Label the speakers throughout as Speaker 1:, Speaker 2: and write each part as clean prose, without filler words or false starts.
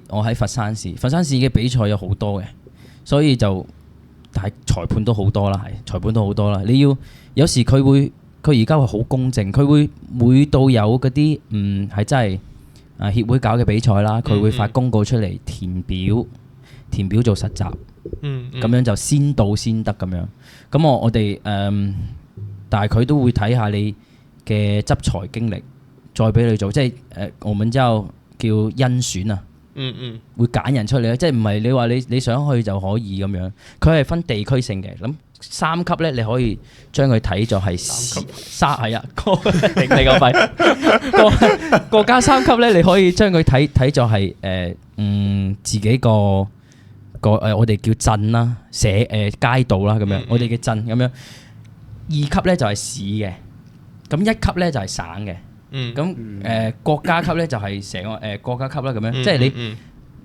Speaker 1: 我喺佛山市嘅比賽有好多嘅，所以但係裁判都好多啦，裁判都好多啦。你要有時佢而家係好公正，佢會每到有嗰啲係真係協會搞嘅比賽啦，佢會發公告出嚟填表做實習，咁樣就先到先得咁樣。咁我哋但係佢都會睇下你嘅執裁經歷，再俾你做，即係我們之後叫甄選啊。會揀人出嚟咧，即係唔係你話你想去就可以咁樣，佢係分地區性嘅。咁3級咧，你可以將佢睇作係係啊，頂你個肺！國家3級咧，你可以將佢睇作係自己個我哋叫鎮啦、街道啦咁樣，我哋嘅鎮咁樣。2級咧就係市嘅，咁1級咧就係省嘅。咁國家級咧就係成個國家級啦咁樣，即係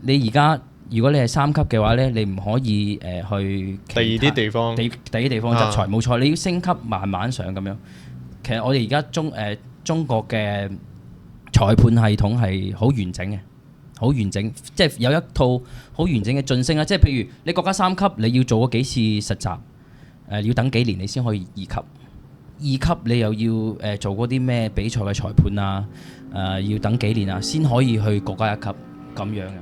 Speaker 1: 你而家如果你係3級嘅話咧，你唔可以去
Speaker 2: 第二啲地方
Speaker 1: 執裁，冇錯，你要升級慢慢上咁樣。其實我哋而家中國嘅裁判系統係好完整嘅，好完整，即係有一套好完整嘅晉升啦。即係譬如你國家3級，你要做過幾次實習，要等幾年你先可以2級。2級你又要做嗰啲咩比賽嘅裁判啊？要等幾年啊，先可以去國家1級咁樣嘅。